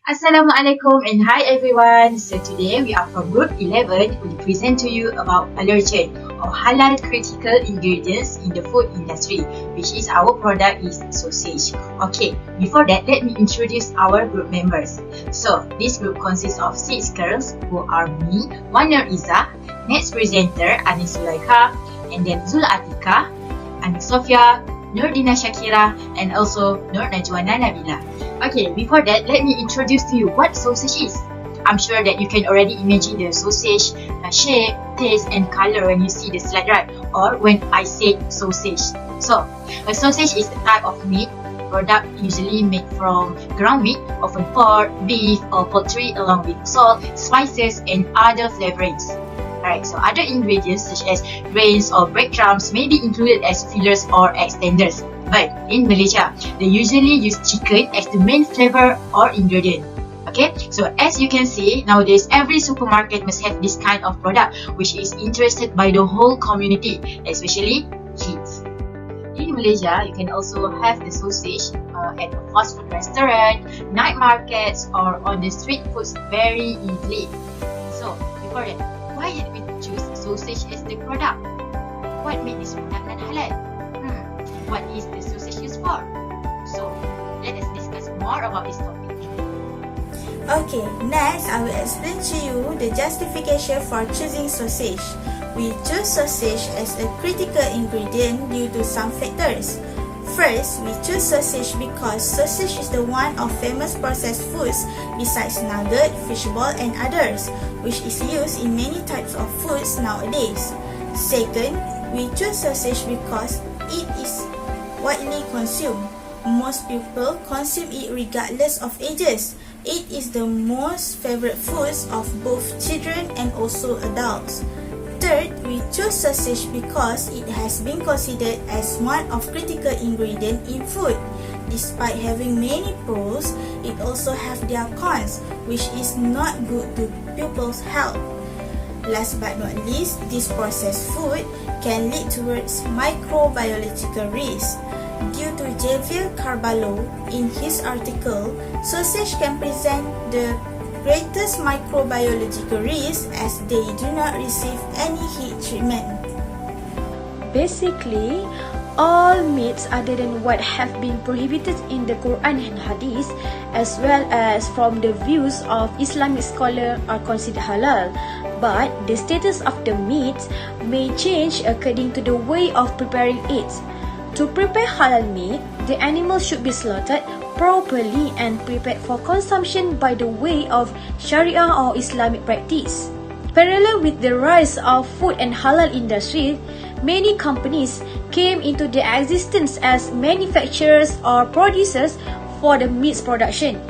Assalamualaikum and hi everyone. So today we are from Group 11. We present to you about Allergen or Halal critical ingredients in the food industry, which is our product is sausage. Okay, before that, let me introduce our group members. So this group consists of 6 girls who are me, Wana Iza, next presenter Anis Sulaikha, and then Zul Atika, Anis Sofia, Nurdina Shakira, and also Nur Najwana Nabila. Okay, before that, let me introduce to you what sausage is. I'm sure that you can already imagine the sausage shape, taste, and color when you see the slide, right? Or when I say sausage. So, a sausage is a type of meat product usually made from ground meat, often pork, beef, or poultry, along with salt, spices, and other flavorings. Alright, so other ingredients such as grains or breadcrumbs may be included as fillers or extenders. But in Malaysia, they usually use chicken as the main flavor or ingredient. Okay, so as you can see, nowadays every supermarket must have this kind of product which is interested by the whole community, especially kids. In Malaysia, you can also have the sausage at a fast food restaurant, night markets, or on the street foods very easily. So, before that, why did we choose sausage as the product? What made this product non-halal? What is the sausage used for? So, let us discuss more about this topic. Okay, next I will explain to you the justification for choosing sausage. We choose sausage as a critical ingredient due to some factors. First, we choose sausage because sausage is the one of famous processed foods besides nugget, fishball, and others, which is used in many types of foods nowadays. Second, we choose sausage because it is widely consumed. Most people consume it regardless of ages. It is the most favorite foods of both children and also adults. Third, we choose sausage because it has been considered as one of critical ingredients in food. Despite having many pros, it also has their cons, which is not good to people's health. Last but not least, this processed food can lead towards microbiological risk. Due to Javier Carballo, in his article, sausage can present the greatest microbiological risk as they do not receive any heat treatment. Basically, all meats other than what have been prohibited in the Quran and Hadith, as well as from the views of Islamic scholars, are considered halal. But the status of the meat may change according to the way of preparing it. To prepare halal meat, the animal should be slaughtered properly and prepared for consumption by the way of Sharia or Islamic practice. Parallel with the rise of food and halal industry, many companies came into their existence as manufacturers or producers for the meat production.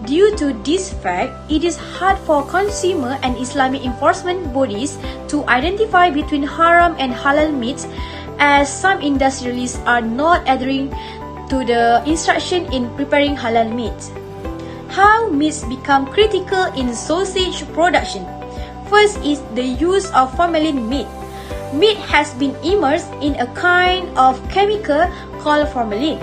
Due to this fact, it is hard for consumer and Islamic enforcement bodies to identify between haram and halal meats, as some industrialists are not adhering to the instruction in preparing halal meat. How meats become critical in sausage production? First is the use of formalin meat. Meat has been immersed in a kind of chemical called formalin.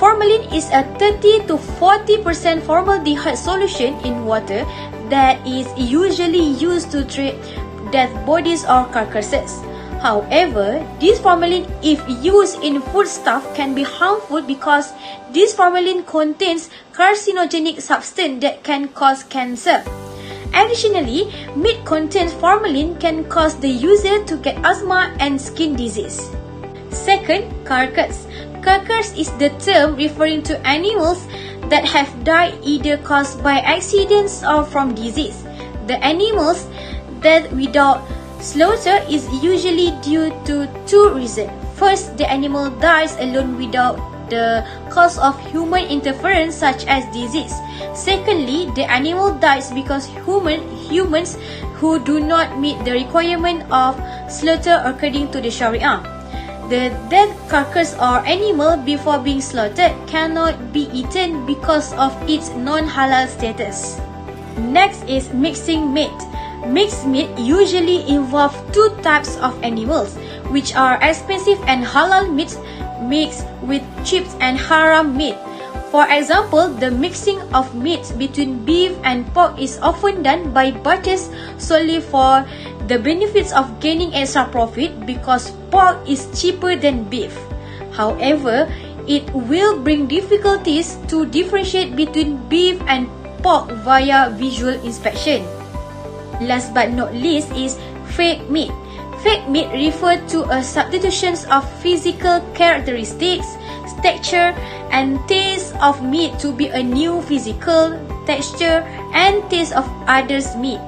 Formalin is a 30 to 40% formaldehyde solution in water that is usually used to treat dead bodies or carcasses. However, this formalin, if used in foodstuff, can be harmful because this formalin contains carcinogenic substance that can cause cancer. Additionally, meat contains formalin can cause the user to get asthma and skin disease. Second, carcass. Carcass is the term referring to animals that have died either caused by accidents or from disease. The animals that without slaughter is usually due to two reasons. First, the animal dies alone without the cause of human interference such as disease. Secondly, the animal dies because humans who do not meet the requirement of slaughter according to the Sharia. The dead carcass or animal before being slaughtered cannot be eaten because of its non-halal status. Next is mixing meat. Mixed meat usually involve two types of animals, which are expensive and halal meats mixed with cheap and haram meat. For example, the mixing of meats between beef and pork is often done by butchers solely for the benefits of gaining extra profit because pork is cheaper than beef. However, it will bring difficulties to differentiate between beef and pork via visual inspection. Last but not least is fake meat. Fake meat refers to a substitution of physical characteristics, texture, and taste of meat to be a new physical, texture, and taste of others' meat.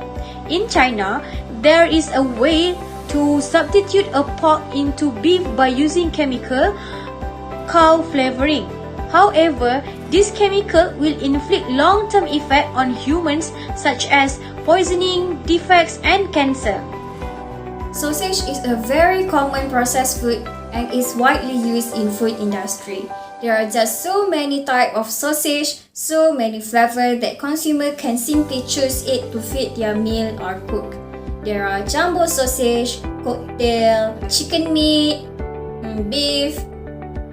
In China, there is a way to substitute a pork into beef by using chemical cow flavoring. However, this chemical will inflict long-term effect on humans such as poisoning, defects, and cancer. Sausage is a very common processed food and is widely used in food industry. There are just so many types of sausage, so many flavors that consumer can simply choose it to fit their meal or cook. There are jumbo sausage, cocktail, chicken meat, beef,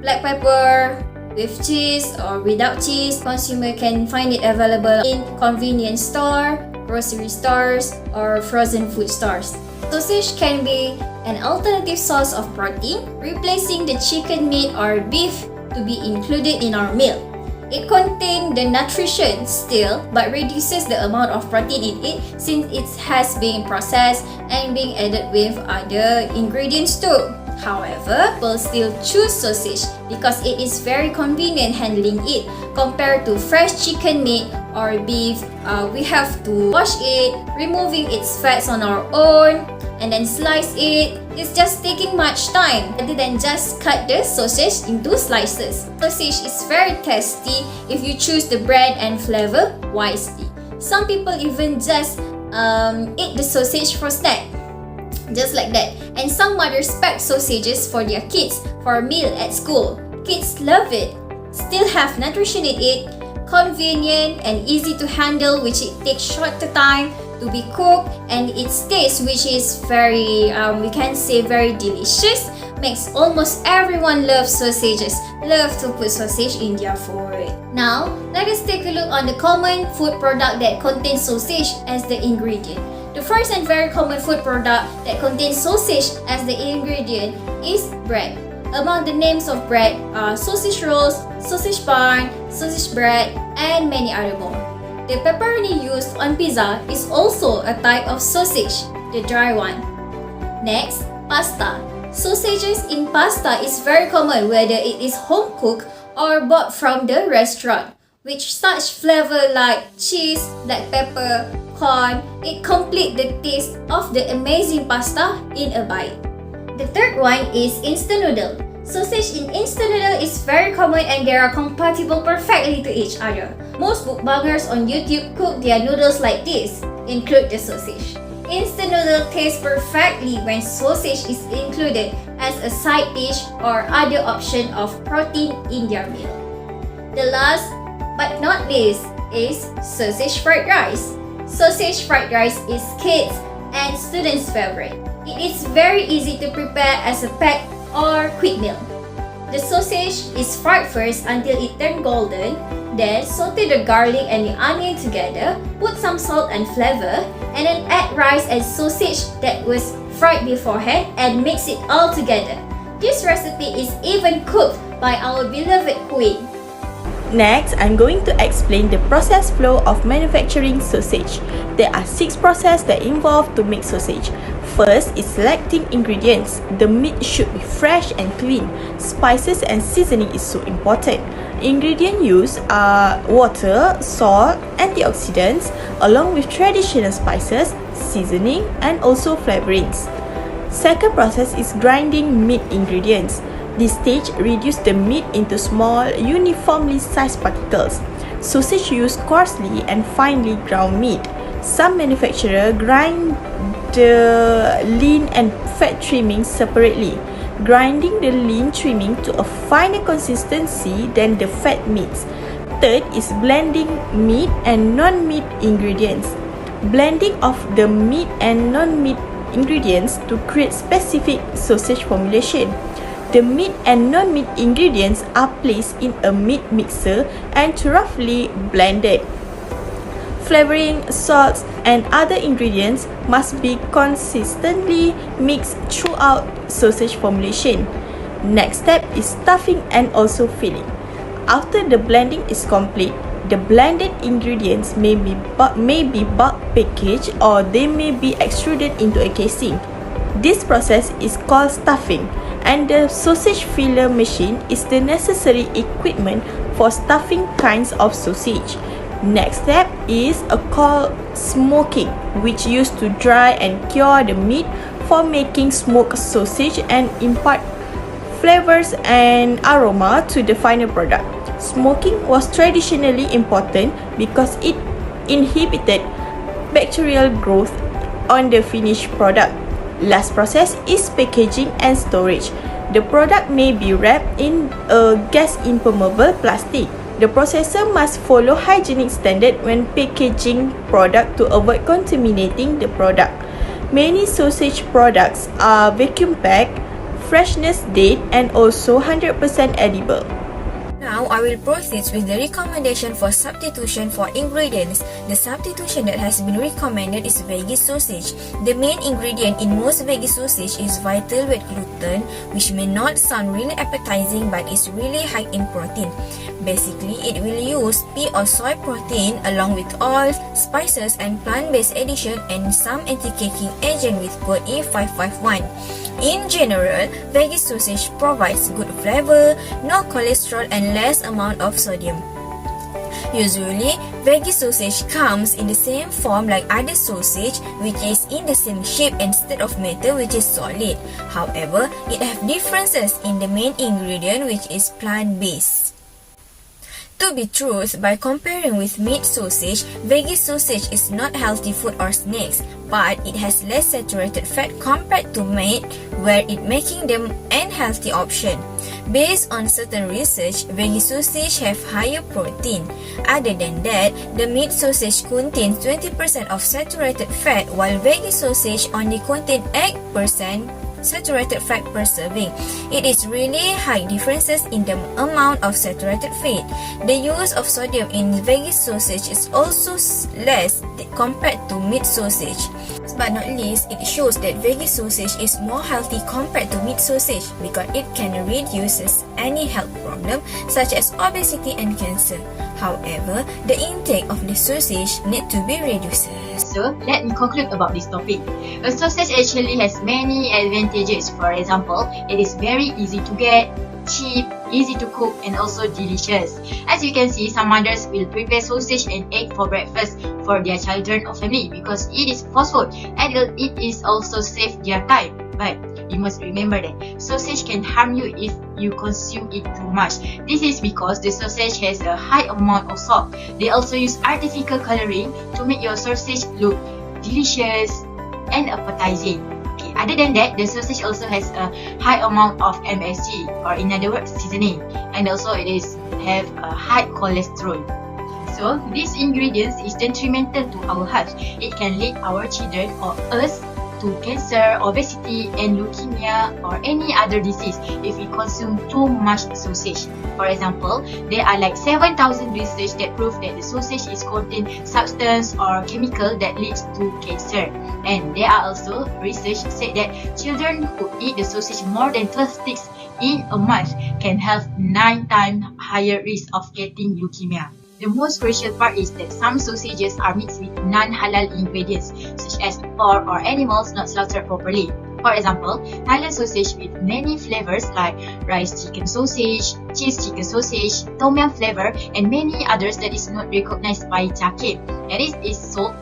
black pepper, with cheese or without cheese. Consumer can find it available in convenience store, grocery stores, or frozen food stores. Sausage can be an alternative source of protein, replacing the chicken meat or beef to be included in our meal. It contains the nutrition still, but reduces the amount of protein in it since it has been processed and being added with other ingredients too. However, people still choose sausage because it is very convenient handling it compared to fresh chicken meat or beef. We have to wash it, removing its fats on our own, and then slice it. It's just taking much time rather than just cut the sausage into slices. Sausage is very tasty if you choose the brand and flavor wisely. Some people even just eat the sausage for snack, just like that. And some mothers pack sausages for their kids for a meal at school. Kids love it. Still have nutrition in it, convenient and easy to handle, which it takes shorter time to be cooked, and its taste, which is very we can say very delicious, makes almost everyone love sausages, love to put sausage in their food. Now, let us take a look on the common food product that contains sausage as the ingredient. The first and very common food product that contains sausage as the ingredient is bread. Among the names of bread are sausage rolls, sausage bun, sausage bread, and many other more. The pepperoni used on pizza is also a type of sausage, the dry one. Next, pasta. Sausages in pasta is very common whether it is home cooked or bought from the restaurant, which such flavor like cheese, black pepper, corn, it complete the taste of the amazing pasta in a bite. The third one is instant noodle. Sausage in instant noodle is very common and they are compatible perfectly to each other. Most mukbangers on YouTube cook their noodles like this, include the sausage. Instant noodle tastes perfectly when sausage is included as a side dish or other option of protein in their meal. The last but not least is sausage fried rice. Sausage fried rice is kids and students' favorite. It is very easy to prepare as a pack or quick meal. The sausage is fried first until it turns golden, then saute the garlic and the onion together, put some salt and flavor, and then add rice and sausage that was fried beforehand and mix it all together. This recipe is even cooked by our beloved queen. Next, I'm going to explain the process flow of manufacturing sausage. There are 6 processes that involve to make sausage. First is selecting ingredients. The meat should be fresh and clean. Spices and seasoning is so important. Ingredients used are water, salt, antioxidants, along with traditional spices, seasoning, and also flavorings. Second process is grinding meat ingredients. This stage reduces the meat into small, uniformly sized particles. Sausage use coarsely and finely ground meat. Some manufacturers grind the lean and fat trimmings separately, grinding the lean trimming to a finer consistency than the fat meats. Third is blending meat and non-meat ingredients. Blending of the meat and non-meat ingredients to create specific sausage formulation. The meat and non-meat ingredients are placed in a meat mixer and roughly blended. Flavoring, salts, and other ingredients must be consistently mixed throughout sausage formulation. Next step is stuffing and also filling. After the blending is complete, the blended ingredients may be bulk packaged or they may be extruded into a casing. This process is called stuffing, and the sausage filler machine is the necessary equipment for stuffing kinds of sausage. Next step is called smoking, which used to dry and cure the meat for making smoked sausage and impart flavors and aroma to the final product. Smoking was traditionally important because it inhibited bacterial growth on the finished product. Last process is packaging and storage. The product may be wrapped in a gas-impermeable plastic. The processor must follow hygienic standard when packaging product to avoid contaminating the product. Many sausage products are vacuum packed, freshness date, and also 100% edible. Now, I will proceed with the recommendation for substitution for ingredients. The substitution that has been recommended is veggie sausage. The main ingredient in most veggie sausage is vital wheat gluten, which may not sound really appetizing but is really high in protein. Basically, it will use pea or soy protein along with oils, spices, and plant-based addition and some anti-caking agent with code E551. In general, veggie sausage provides good flavor, no cholesterol, and less amount of sodium. Usually, veggie sausage comes in the same form like other sausage, which is in the same shape instead of metal, which is solid. However, it has differences in the main ingredient, which is plant-based. To be true, by comparing with meat sausage, veggie sausage is not healthy food or snacks, but it has less saturated fat compared to meat, where it making them an healthy option. Based on certain research, veggie sausage have higher protein. Other than that, the meat sausage contains 20% of saturated fat, while veggie sausage only contains 8% saturated fat per serving. It is really high differences in the amount of saturated fat. The use of sodium in veggie sausage is also less compared to meat sausage. Last but not least, it shows that veggie sausage is more healthy compared to meat sausage because it can reduce any health problem such as obesity and cancer. However, the intake of the sausage need to be reduced. So, let me conclude about this topic. A sausage actually has many advantages. For example, it is very easy to get, cheap, easy to cook, and also delicious. As you can see, some mothers will prepare sausage and egg for breakfast for their children or family because it is fast food and it is also save their time. But you must remember that sausage can harm you if you consume it too much. This is because the sausage has a high amount of salt. They also use artificial coloring to make your sausage look delicious and appetizing. Okay, other than that, the sausage also has a high amount of MSG, or in other words, seasoning, and also it have a high cholesterol. So, these ingredients is detrimental to our health. It can lead our children or us to cancer, obesity, and leukemia or any other disease if we consume too much sausage. For example, there are like 7,000 research that prove that the sausage is contain substance or chemical that leads to cancer. And there are also research said that children who eat the sausage more than 12 sticks in a month can have 9 times higher risk of getting leukemia. The most crucial part is that some sausages are mixed with non-halal ingredients such as pork or animals not slaughtered properly. For example, Thailand sausage with many flavors like rice chicken sausage, cheese chicken sausage, tom yum flavor, and many others that is not recognized by Chake, and it is sold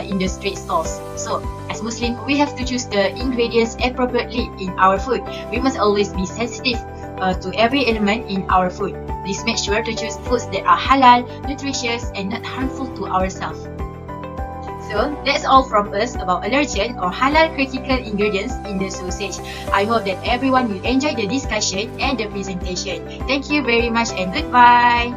in the street stalls. So, as Muslim, we have to choose the ingredients appropriately in our food. We must always be sensitive to every element in our food. Please make sure to choose foods that are halal, nutritious, and not harmful to ourselves. So, that's all from us about allergen or halal critical ingredients in the sausage. I hope that everyone will enjoy the discussion and the presentation. Thank you very much and goodbye.